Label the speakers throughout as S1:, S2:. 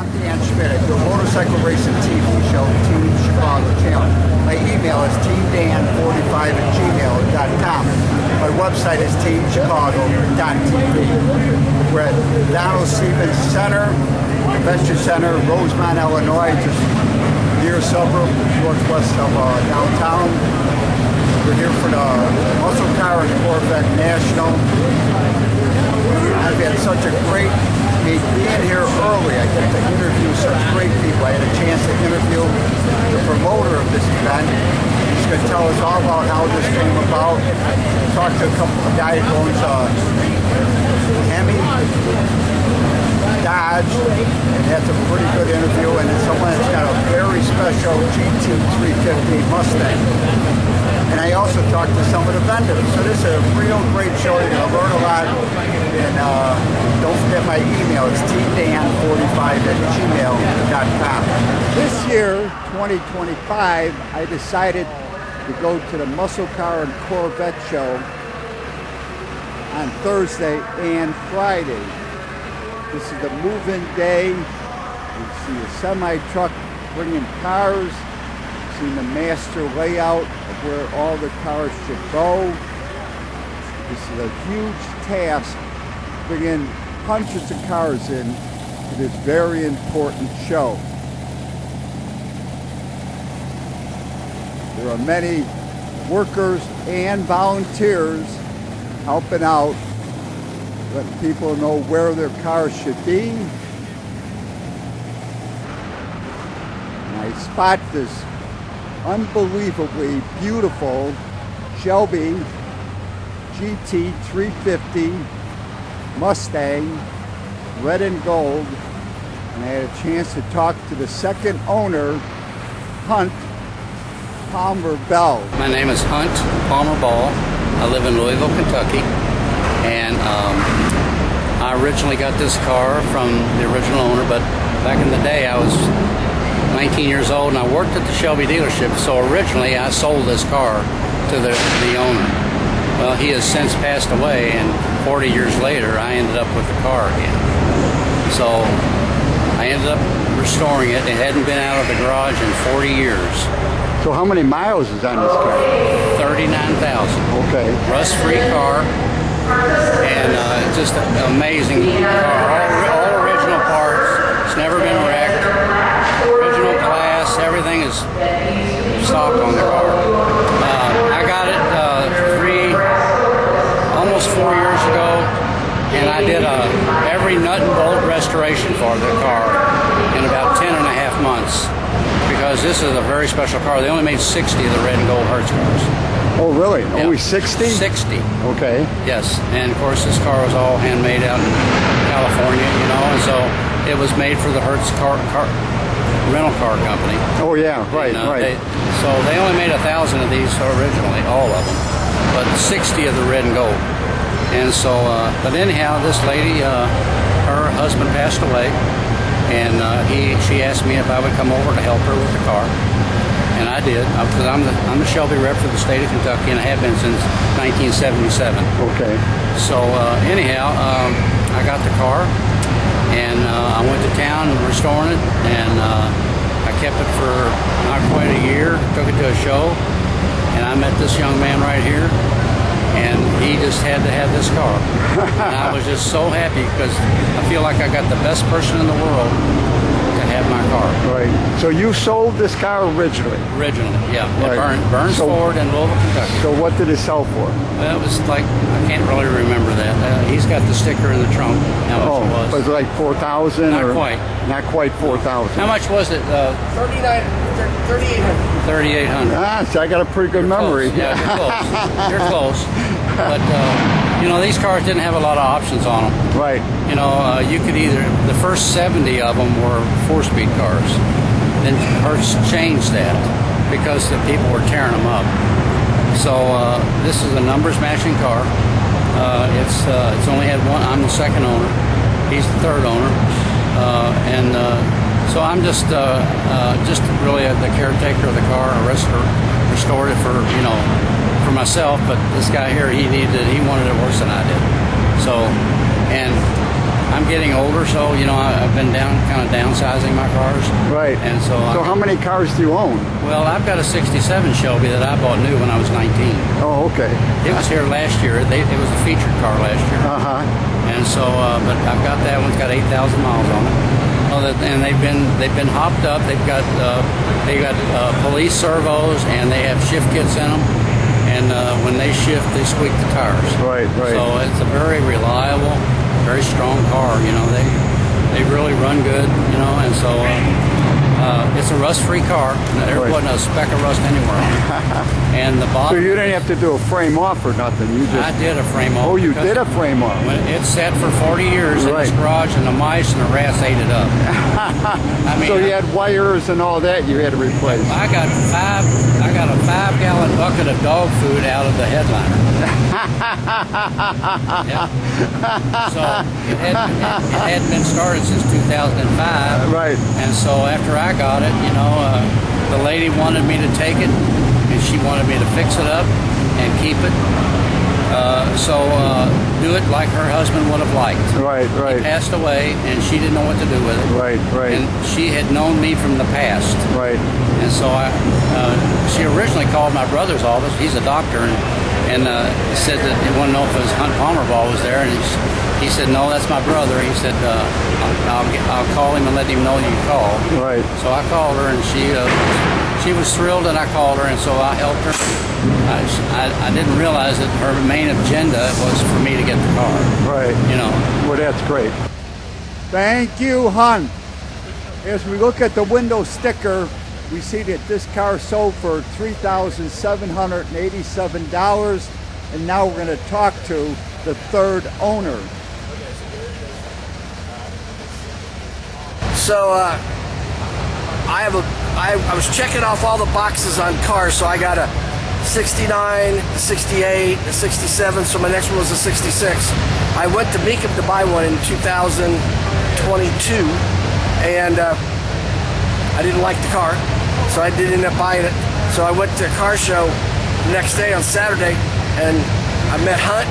S1: I'm Dan Schmitt. I do a motorcycle racing TV show, Team Chicago Channel. My email is teamdan45@gmail.com. My website is teamchicago.tv. We're at Donald Stevens Center, Convention Center, Rosemont, Illinois, just near suburb, northwest of downtown. We're here for the Muscle Car and Corvette National. I've had such a great being here early. I get to interview such great people. I had a chance to interview the promoter of this event. He's going to tell us all about how this came about. Talked to a couple of guys who owns Hemi, Dodge, and that's a pretty good interview. And it's someone that's got a very special GT 350 Mustang. And I also talked to some of the vendors. So this is a real great show. You're going to learn a lot. And don't forget my email. It's tdan45@gmail.com. This year, 2025, I decided to go to the Muscle Car and Corvette show on Thursday and Friday. This is the move-in day. You see a semi-truck bringing cars. Seen the master layout of where all the cars should go. This is a huge task, bringing hundreds of cars in to this very important show. There are many workers and volunteers helping out, letting people know where their cars should be. And I spot this unbelievably beautiful Shelby GT 350 Mustang, red and gold, and I had a chance to talk to the second owner, Hunt Palmer-Bell.
S2: My name is Hunt Palmer-Bell. I live in Louisville, Kentucky, and I originally got this car from the original owner, but back in the day I was 19 years old and I worked at the Shelby dealership, so originally I sold this car to the owner. Well, he has since passed away, and 40 years later I ended up with the car again. So I ended up restoring it. It hadn't been out of the garage in 40 years.
S1: So how many miles is on this car?
S2: 39,000.
S1: Okay.
S2: Rust-free car, and just an amazing car. All original parts. It's never been wrecked. Original glass. Everything is stock on the car. I got it almost 4 years ago, and I did every nut and bolt restoration for the car in about 10 and a half months. Because this is a very special car. They only made 60 of the red and gold Hertz cars.
S1: Oh, really?
S2: Yep.
S1: Only 60?
S2: 60.
S1: Okay.
S2: Yes, and of course this car was all handmade out in California, you know, and so it was made for the Hertz rental car company.
S1: Oh yeah, right,
S2: and,
S1: right.
S2: So they only made 1,000 of these originally, all of them, but 60 of the red and gold. And so, but anyhow, this lady, her husband passed away. And she asked me if I would come over to help her with the car, and I did, because I'm the Shelby rep for the state of Kentucky, and I have been since 1977.
S1: Okay.
S2: So anyhow, I got the car, and I went to town restoring it, and I kept it for not quite a year. Took it to a show, and I met this young man right here. And he just had to have this car. And I was just so happy because I feel like I got the best person in the world to have my car.
S1: Right. So you sold this car originally?
S2: Originally, yeah.
S1: Right.
S2: Burns Ford in Louisville, Kentucky.
S1: So what did it sell for?
S2: Well, it was like, I can't really remember that. He's got the sticker in the trunk, how much it was.
S1: Was it like 4,000?
S2: Not quite.
S1: Not quite 4,000.
S2: How much was it? 3,800. 3,800.
S1: Ah, so I got a pretty good memory.
S2: Close. Yeah, you're close. You're close. But, you know, these cars didn't have a lot of options on them.
S1: Right.
S2: You know, you could the first 70 of them were 4-speed cars. Then Hertz changed that because the people were tearing them up. So this is a numbers matching car. It's only had one. I'm the second owner. He's the third owner. So I'm just really the caretaker of the car. I restored it for, you know, for myself, but this guy here, he wanted it worse than I did. So, and I'm getting older, so you know I've been kind of downsizing my cars.
S1: Right.
S2: And so
S1: how many cars do you own?
S2: Well, I've got a '67 Shelby that I bought new when I was 19.
S1: Oh, okay.
S2: It was here last year. It was a featured car last year. And so, but I've got that one. It's got 8,000 miles on it. And they've been hopped up. They got police servos, and they have shift kits in them. And when they shift, they squeak the tires.
S1: Right.
S2: So it's a very reliable, very strong car. You know, they really run good. You know, and so it's a rust-free car. There wasn't a speck of rust anywhere on it. And the bottom.
S1: So you didn't have to do a frame off or nothing. You just.
S2: I did a frame off.
S1: Oh, you did a frame off.
S2: It sat for 40 years in this garage, and the mice and the rats ate it up. I mean,
S1: so you had wires and all that you had to replace.
S2: I got a 5-gallon bucket of dog food out of the headliner. So it hadn't been started since 2005.
S1: Right.
S2: And so after I got it, you know, the lady wanted me to take it, and she wanted me to fix it up and keep it. Do it like her husband would have liked.
S1: Right.
S2: He passed away, and she didn't know what to do with it.
S1: Right.
S2: And she had known me from the past.
S1: Right.
S2: And so she originally called my brother's office. He's a doctor, and said that he wanted to know if his Hunt Palmer-Bell was there. And he said, no, that's my brother. He said, I'll call him and let him know you called.
S1: Right.
S2: So I called her, and she was thrilled that I called her, and so I helped her. I didn't realize that her main agenda was for me to get the car.
S1: Right.
S2: You know.
S1: Well, that's great. Thank you, Hunt. As we look at the window sticker, we see that this car sold for $3,787, and now we're going to talk to the third owner.
S3: So I was checking off all the boxes on cars, so I got a 69, a 68, a 67, so my next one was a 66. I went to Beacon to buy one in 2022, and I didn't like the car, so I didn't end up buying it. So I went to a car show the next day on Saturday, and I met Hunt,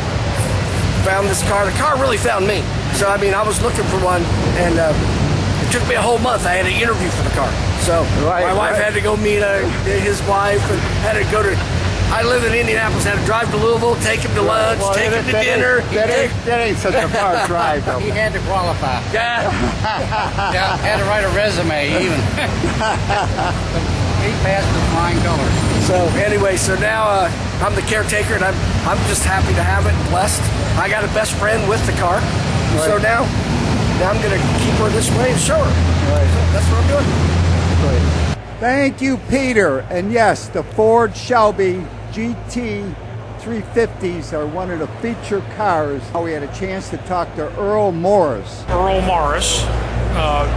S3: found this car. The car really found me. So I mean, I was looking for one, and it took me a whole month. I had an interview for the car. So my wife had to go meet his wife, and had to go to. I live in Indianapolis. Had to drive to Louisville, take him to lunch, take him to dinner.
S1: That ain't such a far drive, though.
S2: He had to qualify.
S3: Yeah.
S2: Yeah, had to write a resume even. He passed with flying colors.
S3: So anyway, so now I'm the caretaker, and I'm just happy to have it and blessed. I got a best friend with the car, so now I'm gonna keep her this way and show her. Right. So that's what I'm doing.
S1: Right. Thank you, Peter. And yes, the Ford Shelby GT 350s are one of the featured cars. We had a chance to talk to Earl Morris.
S4: Earl Morris.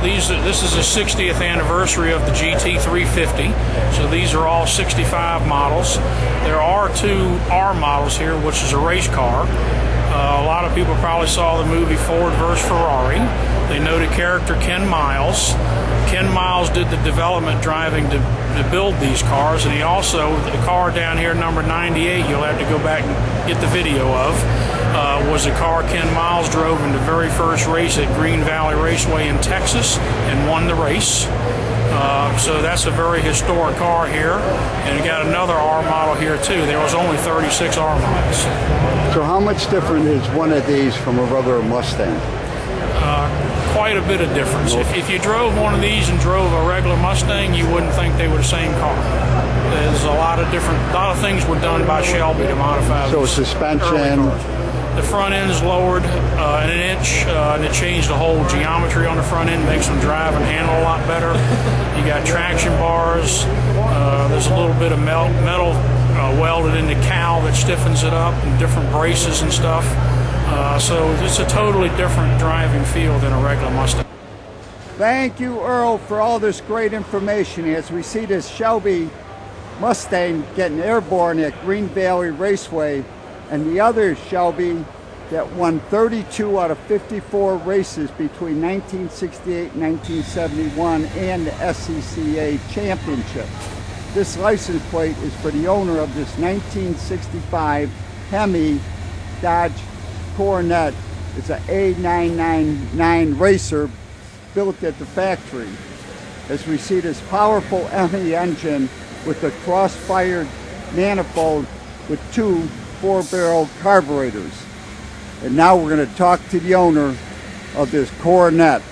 S4: This is the 60th anniversary of the GT 350. So these are all 65 models. There are two R models here, which is a race car. A lot of people probably saw the movie Ford vs. Ferrari. They know the character Ken Miles. Ken Miles did the development driving to build these cars, and he also, the car down here, number 98, you'll have to go back and get the video of, was a car Ken Miles drove in the very first race at Green Valley Raceway in Texas and won the race. So that's a very historic car here, and you got another R model here too. There was only 36 R models.
S1: So how much different is one of these from a regular Mustang?
S4: Quite a bit of difference. If you drove one of these and drove a regular Mustang, you wouldn't think they were the same car. There's a lot of things were done by Shelby to modify
S1: so
S4: these
S1: suspension.
S4: The front end is lowered an inch, and it changed the whole geometry on the front end, makes them drive and handle a lot better. You got traction bars. There's a little bit of metal welded in the cowl that stiffens it up, and different braces and stuff. So it's a totally different driving feel than a regular Mustang.
S1: Thank you, Earl, for all this great information as we see this Shelby Mustang getting airborne at Green Valley Raceway, and the other Shelby that won 32 out of 54 races between 1968 and 1971 and the SCCA Championship. This license plate is for the owner of this 1965 Hemi Dodge Cornet It's an A990 racer built at the factory. As we see this powerful Hemi engine with the cross-fired manifold with two 4-barrel carburetors. And now we're going to talk to the owner of this Cornet.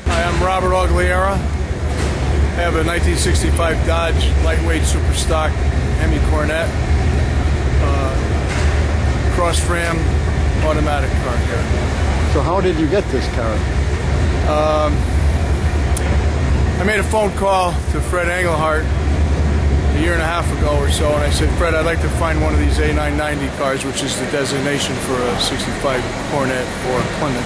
S5: Hi, I'm Bob Augliera. I have a 1965 Dodge lightweight super stock Hemi Cornet, cross ram automatic car here.
S1: So how did you get this car?
S5: I made a phone call to Fred Engelhardt a year and a half ago or so, and I said, Fred, I'd like to find one of these A990 cars, which is the designation for a 65 Cornet or Plymouth.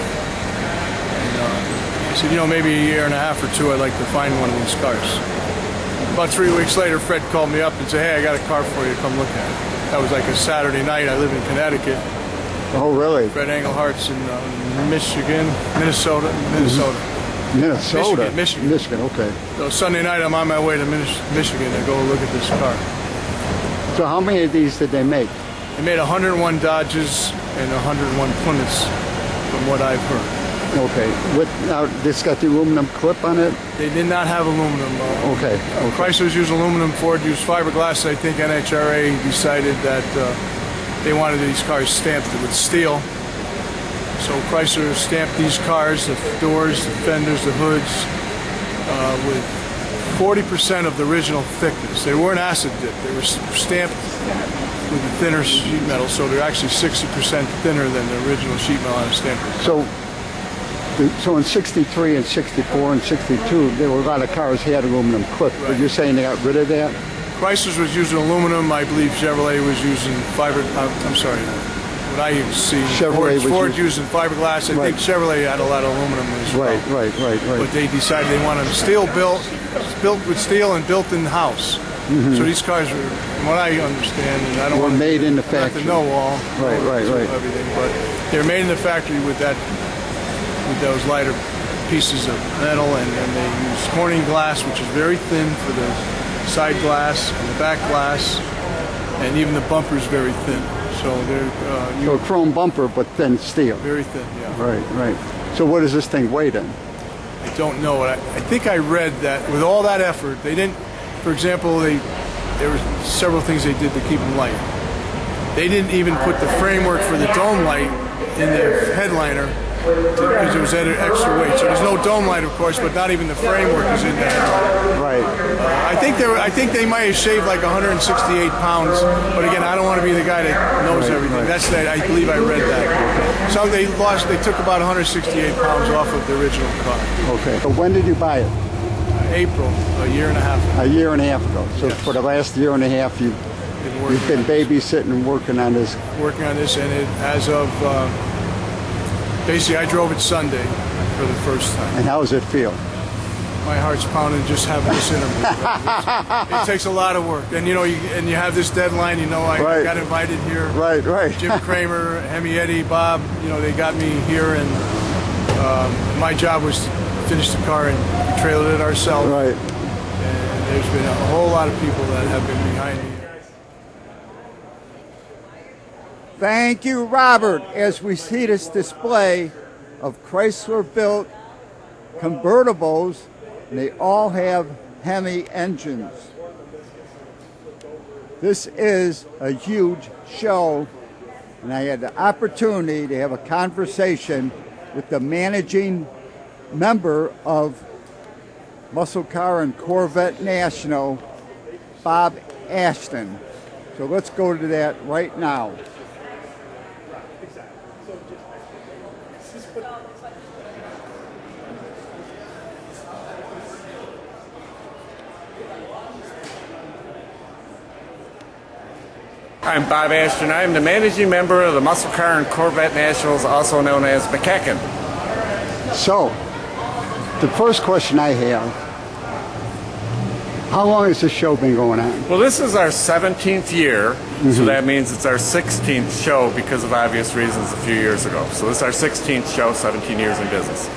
S5: And he said, you know, maybe a year and a half or two, I'd like to find one of these cars. About 3 weeks later, Fred called me up and said, hey, I got a car for you, come look at it. That was like a Saturday night. I live in Connecticut.
S1: Oh, really?
S5: Fred Engelhardt's in Minnesota.
S1: Michigan, okay.
S5: So Sunday night, I'm on my way to Michigan to go look at this car.
S1: So how many of these did they make?
S5: They made 101 Dodges and 101 Plymouths, from what I've heard.
S1: Okay. Now, this got the aluminum clip on it?
S5: They did not have aluminum.
S1: Okay.
S5: Chrysler's used aluminum, Ford used fiberglass. I think NHRA decided that they wanted these cars stamped with steel. So Chrysler stamped these cars, the doors, the fenders, the hoods, with 40% of the original thickness. They weren't acid dipped. They were stamped with the thinner sheet metal, so they're actually 60% thinner than the original sheet metal on a stamper.
S1: So in 63 and 64 and 62, there were a lot of cars had aluminum clip, but you're saying they got rid of that?
S5: Chrysler's was using aluminum. I believe Chevrolet was using what I used to see. Ford using fiberglass. I think Chevrolet had a lot of aluminum as well.
S1: Right.
S5: But they decided they wanted them steel built with steel and built in the house. Mm-hmm. So these cars were, from what I understand, and I don't want
S1: made in the factory.
S5: Not to know all.
S1: Right.
S5: Everything, but they're made in the factory with those lighter pieces of metal, and they use Corning glass, which is very thin for the side glass and the back glass, and even the bumper is very thin. So they're
S1: so a chrome bumper, but thin steel.
S5: Very thin, yeah.
S1: Right. So what does this thing weigh then?
S5: I don't know. I think I read that with all that effort, they didn't. For example, there were several things they did to keep them light. They didn't even put the framework for the dome light in the headliner, because it was extra weight. So there's no dome light, of course, but not even the framework is in there.
S1: Right.
S5: I think they might have shaved like 168 pounds, but again, I don't want to be the guy that knows everything.
S1: Right.
S5: That's that. I believe I read that. So they took about 168 pounds off of the original car.
S1: Okay. So when did you buy it?
S5: April, a year and a half ago.
S1: A year and a half ago. So for the last year and a half, you've been babysitting and working on this.
S5: Working on this, and as of basically, I drove it Sunday for the first time.
S1: And how does it feel?
S5: My heart's pounding just having this interview. It takes a lot of work, and you have this deadline. I got invited here.
S1: Right.
S5: Jim Kramer, Hemi Eddie, Bob. They got me here, and my job was to finish the car, and we trailered it ourselves.
S1: Right.
S5: And there's been a whole lot of people that have been behind me.
S1: Thank you, Robert, as we see this display of Chrysler-built convertibles, and they all have Hemi engines. This is a huge show, and I had the opportunity to have a conversation with the managing member of Muscle Car and Corvette National, Bob Ashton. So let's go to that right now.
S6: I'm Bob Ashton. I'm the managing member of the Muscle Car and Corvette Nationals, also known as McKechnie.
S1: So, the first question I have, how long has this show been going on?
S6: Well, this is our 17th year, so that means it's our 16th show because of obvious reasons a few years ago. So this is our 16th show, 17 years in business.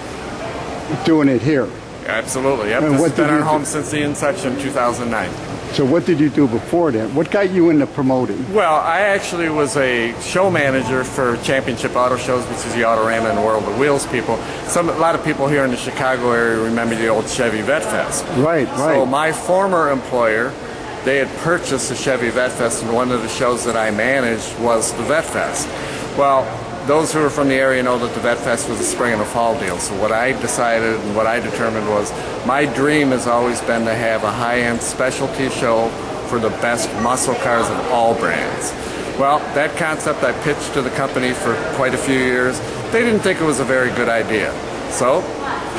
S1: Doing it here?
S6: Absolutely, yep.
S1: And
S6: This
S1: what
S6: has been
S1: did
S6: our
S1: you
S6: home
S1: do?
S6: since the inception in 2009.
S1: So what did you do before that? What got you into promoting?
S6: Well, I actually was a show manager for Championship Auto Shows, which is the Autorama and World of Wheels people. A lot of people here in the Chicago area remember the old Chevy Vet Fest.
S1: Right, right.
S6: So my former employer, they had purchased the Chevy Vet Fest, and one of the shows that I managed was the Vet Fest. Well, those who are from the area know that the Vet Fest was a spring and a fall deal. So what I decided and what I determined was my dream has always been to have a high-end specialty show for the best muscle cars of all brands. Well, that concept I pitched to the company for quite a few years. They didn't think it was a very good idea. So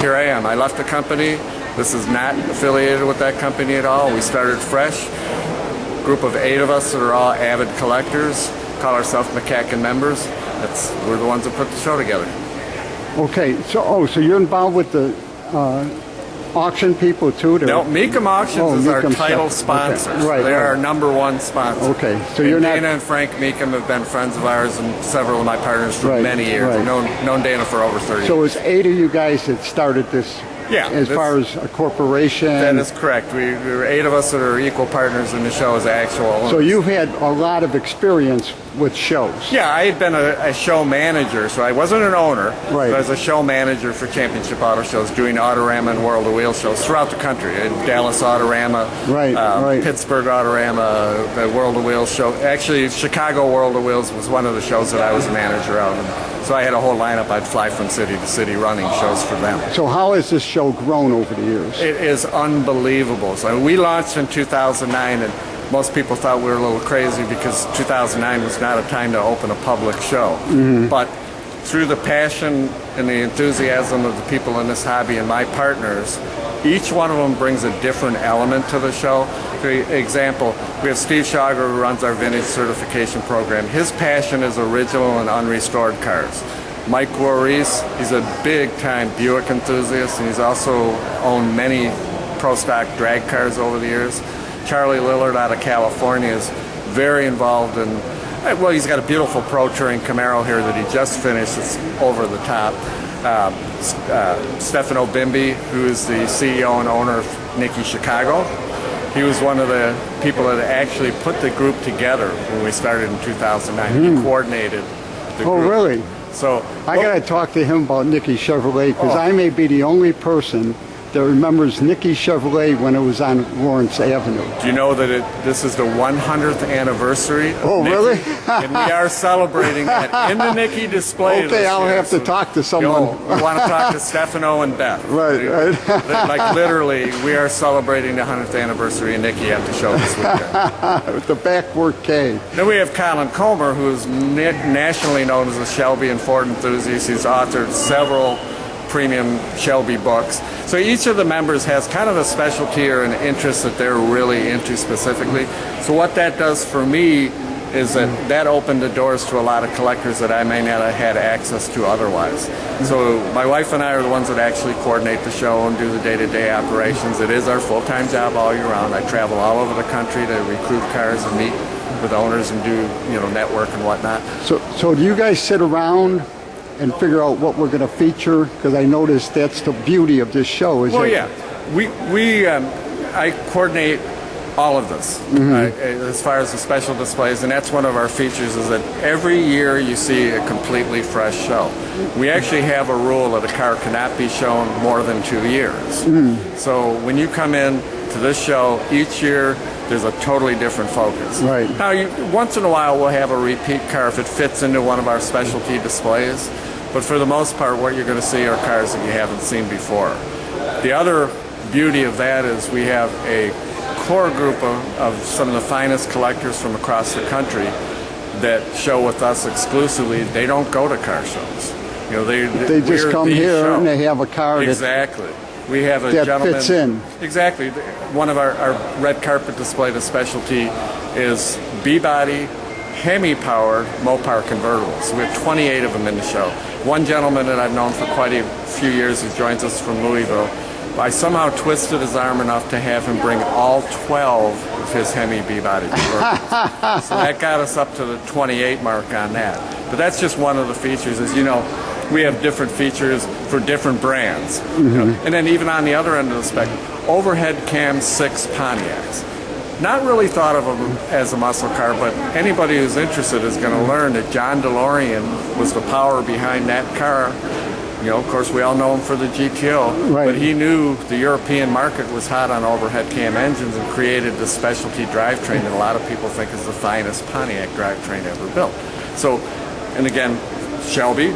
S6: here I am. I left the company. This is not affiliated with that company at all. We started fresh. Group of 8 of us that are all avid collectors, call ourselves McCacken members. We're the ones that put the show together.
S1: Okay, so you're involved with the auction people too?
S6: No, Mecum Auctions is our title sponsor.
S1: Okay. Right,
S6: They're
S1: right.
S6: our #1 sponsor.
S1: Okay, so you're not...
S6: Dana and Frank Mecum have been friends of ours and several of my partners for many years.
S1: Right.
S6: I've known Dana for over 30 years.
S1: So it's 8 of you guys that started this.
S6: Yeah,
S1: as far as a corporation.
S6: That is correct. We were 8 of us that are equal partners in the show as actual owners.
S1: So you've had a lot of experience with shows.
S6: Yeah, I had been a show manager, so I wasn't an owner,
S1: right.
S6: But I was a show manager for Championship Auto Shows, doing Autorama and World of Wheels shows throughout the country. Dallas Autorama,
S1: right.
S6: Pittsburgh Autorama, the World of Wheels show. Actually, Chicago World of Wheels was one of the shows that I was a manager of. And so I had a whole lineup. I'd fly from city to city running shows for them.
S1: So how has this show grown over the years?
S6: It is unbelievable. So we launched in 2009, and most people thought we were a little crazy because 2009 was not a time to open a public show. Mm-hmm. But through the passion and the enthusiasm of the people in this hobby and my partners, each one of them brings a different element to the show. For example, we have Steve Schauger, who runs our vintage certification program. His passion is original and unrestored cars. Mike Voorhees, he's a big-time Buick enthusiast, and he's also owned many pro-stock drag cars over the years. Charlie Lillard out of California is very involved in, well, he's got a beautiful Pro Touring Camaro here that he just finished. It's over the top. Stefano Bimbi, who is the CEO and owner of Nicky Chicago. He was one of the people that actually put the group together when we started in 2009. He coordinated the group.
S1: Oh, really?
S6: So
S1: I got to talk to him about Nicky Chevrolet, because I may be the only person that remembers Nicky Chevrolet when it was on Lawrence Avenue.
S6: Do you know that this is the 100th anniversary of Nicky?
S1: Really?
S6: And we are celebrating that in the Nicky display this year.
S1: I'll have to talk to someone.
S6: We want to talk to Stefano and Beth.
S1: Right.
S6: Like literally, we are celebrating the 100th anniversary of Nicky at the show this weekend.
S1: With the backward K.
S6: Then we have Colin Comer, who is nationally known as a Shelby and Ford enthusiast. He's authored several premium Shelby books. So each of the members has kind of a specialty or an interest that they're really into specifically. So what that does for me is that opened the doors to a lot of collectors that I may not have had access to otherwise. So my wife and I are the ones that actually coordinate the show and do the day-to-day operations. It is our full-time job all year round. I travel all over the country to recruit cars and meet with owners and do, network and whatnot.
S1: So do you guys sit around and figure out what we're going to feature? Because I noticed that's the beauty of this show.
S6: I coordinate all of this as far as the special displays, and that's one of our features, is that every year you see a completely fresh show. We actually have a rule that a car cannot be shown more than 2 years. So when you come in to this show, each year there's a totally different focus.
S1: Right.
S6: Now, once in a while we'll have a repeat car if it fits into one of our specialty displays, but for the most part what you're going to see are cars that you haven't seen before. The other beauty of that is we have a core group of some of the finest collectors from across the country that show with us exclusively. They don't go to car shows.
S1: They just come here and they have a car.
S6: Exactly. We have a
S1: that
S6: gentleman.
S1: Fits in.
S6: Exactly. One of our red carpet display, the specialty, is B-body, Hemi-powered Mopar convertibles. We have 28 of them in the show. One gentleman that I've known for quite a few years who joins us from Louisville, I somehow twisted his arm enough to have him bring all 12 of his Hemi B-body convertibles. So that got us up to the 28 mark on that. But that's just one of the features. As you know, we have different features for different brands. And then even on the other end of the spectrum, overhead cam 6 Pontiacs. not really thought of them as a muscle car, but anybody who's interested is going to learn that John DeLorean was the power behind that car. You know, of course, we all know him for the GTO,
S1: Right.
S6: but he knew the European market was hot on overhead cam engines and created the specialty drivetrain that a lot of people think is the finest Pontiac drivetrain ever built. So, and again, Shelby,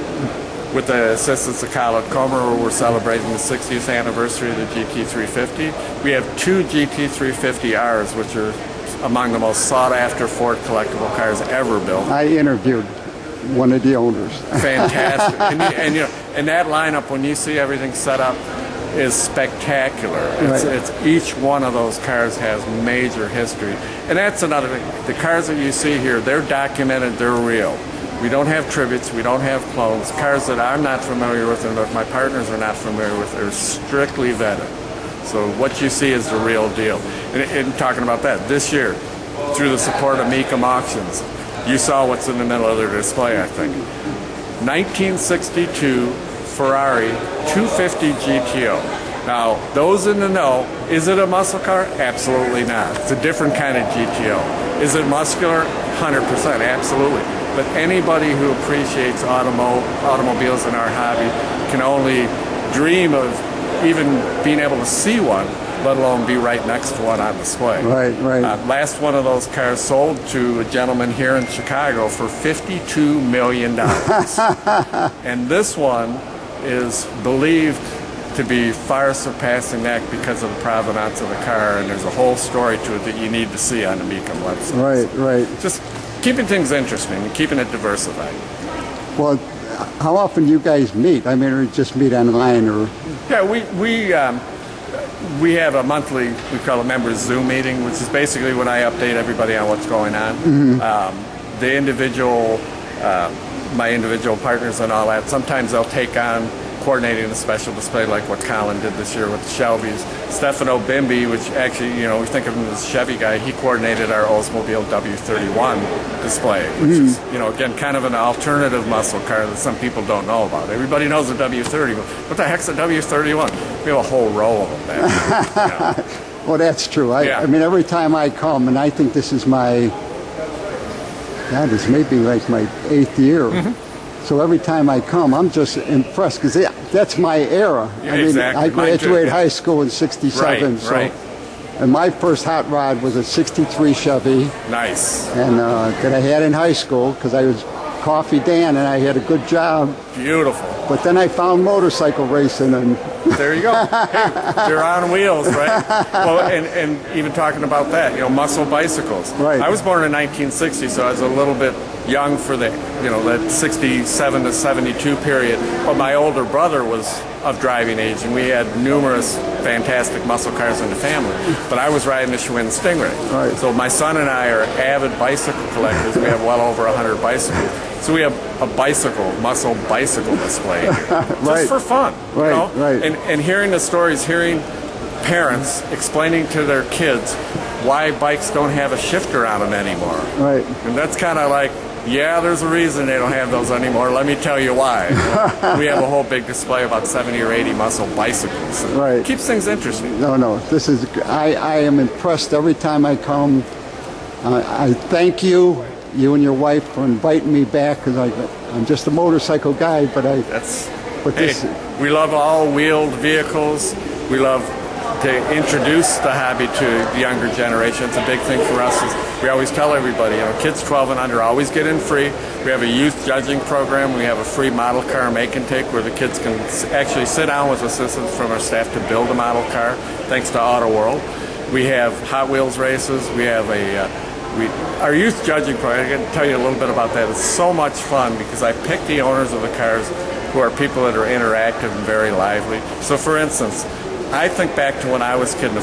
S6: with the assistance of Kyle Comer, where we're celebrating the 60th anniversary of the GT350. We have two GT350Rs, which are among the most sought-after Ford collectible cars ever built.
S1: I interviewed one of the owners.
S6: Fantastic. And that lineup, when you see everything set up, is spectacular. It's each one of those cars has major history. And that's another thing. The cars that you see here, they're documented, they're real. We don't have tributes, we don't have clones. Cars that I'm not familiar with and that my partners are not familiar with are strictly vetted. So what you see is the real deal. And talking about that, this year, through the support of Mecum Auctions, you saw what's in the middle of their display, I think. 1962 Ferrari 250 GTO. Now, those in the know, is it a muscle car? Absolutely not. It's a different kind of GTO. Is it muscular? 100%, absolutely. But anybody who appreciates automobiles in our hobby can only dream of even being able to see one, let alone be right next to one on display.
S1: Right.
S6: Last one of those cars sold to a gentleman here in Chicago for $52 million. And this one is believed to be far surpassing that because of the provenance of the car, and there's a whole story to it that you need to see on the Mecum website.
S1: Right.
S6: Just keeping things interesting and keeping it diversified.
S1: Well, how often do you guys meet? I mean, or just meet online, or?
S6: Yeah, we have a monthly, we call it members Zoom meeting, which is basically when I update everybody on what's going on. Mm-hmm. The individual, my individual partners and all that, sometimes they'll take on coordinating a special display like what Colin did this year with the Shelbys. Stefano Bimbi, which actually, you know, we think of him as a Chevy guy, he coordinated our Oldsmobile W31 display, which is, you know, again, kind of an alternative muscle car that some people don't know about. Everybody knows the W30, but what the heck's a W31? We have a whole row of them back there. You know.
S1: Well, that's true. I mean, every time I come, and I think this is this may be like my 8th year. Mm-hmm. So every time I come, I'm just impressed because that's my era.
S6: Yeah,
S1: I mean,
S6: exactly.
S1: I graduated high school in '67.
S6: Right.
S1: And my first hot rod was a '63 Chevy.
S6: Nice.
S1: And that I had in high school because I was Coffee Dan and I had a good job.
S6: Beautiful.
S1: But then I found motorcycle racing, and
S6: there you go. Hey, they're on wheels, right? Well, and even talking about that, you know, muscle bicycles.
S1: Right.
S6: I was born in 1960, so I was a little bit young for the, you know, that 67 to 72 period. But my older brother was of driving age, and we had numerous fantastic muscle cars in the family. But I was riding the Schmitt Stingray.
S1: Right.
S6: So my son and I are avid bicycle collectors. We have well over 100 bicycles. So we have a muscle bicycle display here, just for fun.
S1: Right,
S6: you know?
S1: right.
S6: And hearing the stories, hearing parents explaining to their kids why bikes don't have a shifter on them anymore.
S1: Right.
S6: And that's kind of like, yeah, there's a reason they don't have those anymore. Let me tell you why. We have a whole big display, about 70 or 80 muscle bicycles.
S1: Right.
S6: Keeps things interesting.
S1: No, this is, I am impressed every time I come. I thank you and your wife, for inviting me back, because I'm just a motorcycle guy, but
S6: we love all wheeled vehicles. We love to introduce the hobby to the younger generation. It's a big thing for us. We always tell everybody, you know, kids 12 and under always get in free. We have a youth judging program. We have a free model car make and take where the kids can actually sit down with assistance from our staff to build a model car, thanks to Auto World. We have Hot Wheels races. We have our youth judging program. I can tell you a little bit about that. It's so much fun because I pick the owners of the cars who are people that are interactive and very lively. So, for instance, I think back to when I was a kid. The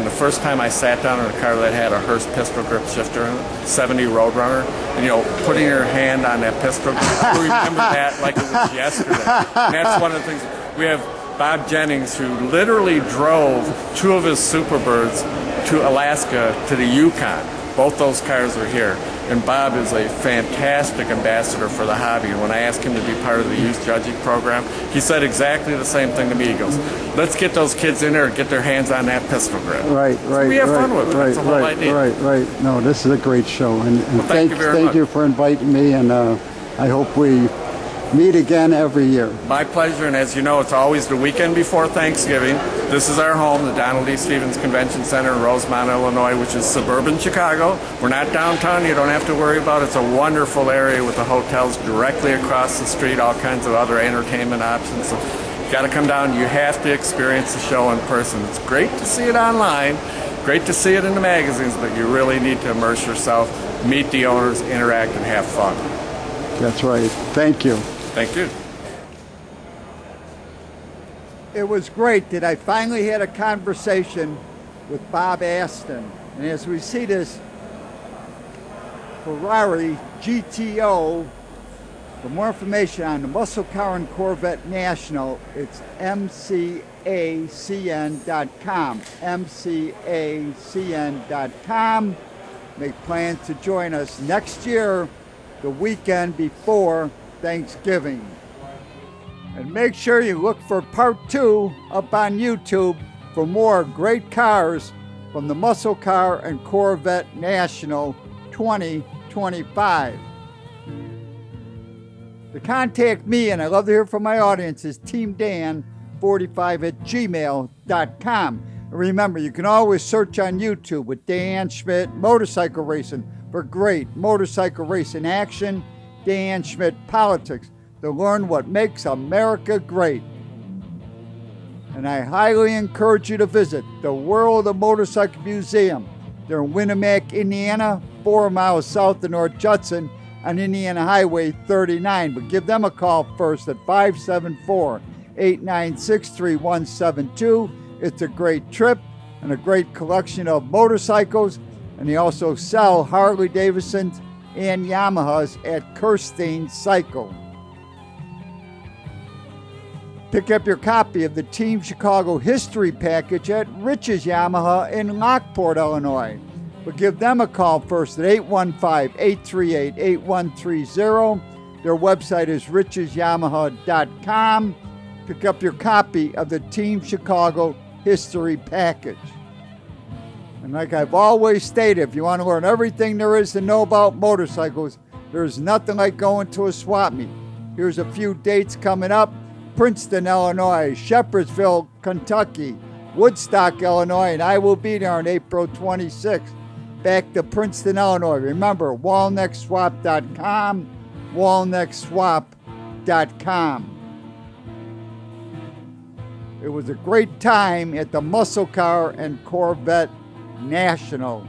S6: first time I sat down in a car that had a Hurst pistol grip shifter in it, 70 Roadrunner, and, you know, putting your hand on that pistol grip. I remember that like it was yesterday. And that's one of the things. We have Bob Jennings, who literally drove 2 of his Superbirds to Alaska to the Yukon. Both those cars are here. And Bob is a fantastic ambassador for the hobby. And when I asked him to be part of the youth judging program, he said exactly the same thing to me. He goes, let's get those kids in there and get their hands on that pistol grip.
S1: Right.
S6: So we have fun with it. That's the whole idea.
S1: Right. No, this is a great show. And
S6: Thank you very much.
S1: Thank you for inviting me, and I hope we meet again every year.
S6: My pleasure, and as you know, it's always the weekend before Thanksgiving. This is our home, the Donald D. Stevens Convention Center in Rosemont, Illinois, which is suburban Chicago. We're not downtown, you don't have to worry about it. It's a wonderful area with the hotels directly across the street, all kinds of other entertainment options. So you got to come down, you have to experience the show in person. It's great to see it online, great to see it in the magazines, but you really need to immerse yourself, meet the owners, interact, and have fun.
S1: That's right. Thank you.
S6: Thank you.
S1: It was great that I finally had a conversation with Bob Ashton. And as we see this Ferrari GTO, for more information on the Muscle Car and Corvette National, it's mcacn.com. mcacn.com. Make plans to join us next year, the weekend before Thanksgiving. And make sure you look for part 2 up on YouTube for more great cars from the Muscle Car and Corvette National 2025. To contact me, and I love to hear from my audience, is teamdan45@gmail.com. And remember, you can always search on YouTube with Dan Schmitt Motorcycle Racing for great motorcycle racing action, Dan Schmitt Politics, to learn what makes America great. And I highly encourage you to visit the World of Motorcycle Museum. They're in Winamac, Indiana, 4 miles south of North Judson on Indiana Highway 39. But give them a call first at 574-896-3172. It's a great trip and a great collection of motorcycles. And they also sell Harley-Davidsons and Yamahas at Kirstein Cycle. Pick up your copy of the Team Chicago History Package at Rich's Yamaha in Lockport, Illinois. But give them a call first at 815-838-8130. Their website is richesyamaha.com. Pick up your copy of the Team Chicago History Package. And like I've always stated, if you want to learn everything there is to know about motorcycles, there's nothing like going to a swap meet. Here's a few dates coming up. Princeton, Illinois, Shepherdsville, Kentucky, Woodstock, Illinois, and I will be there on April 26th. Back to Princeton, Illinois. Remember, walnexswap.com, walnexswap.com. It was a great time at the Muscle Car and Corvette National.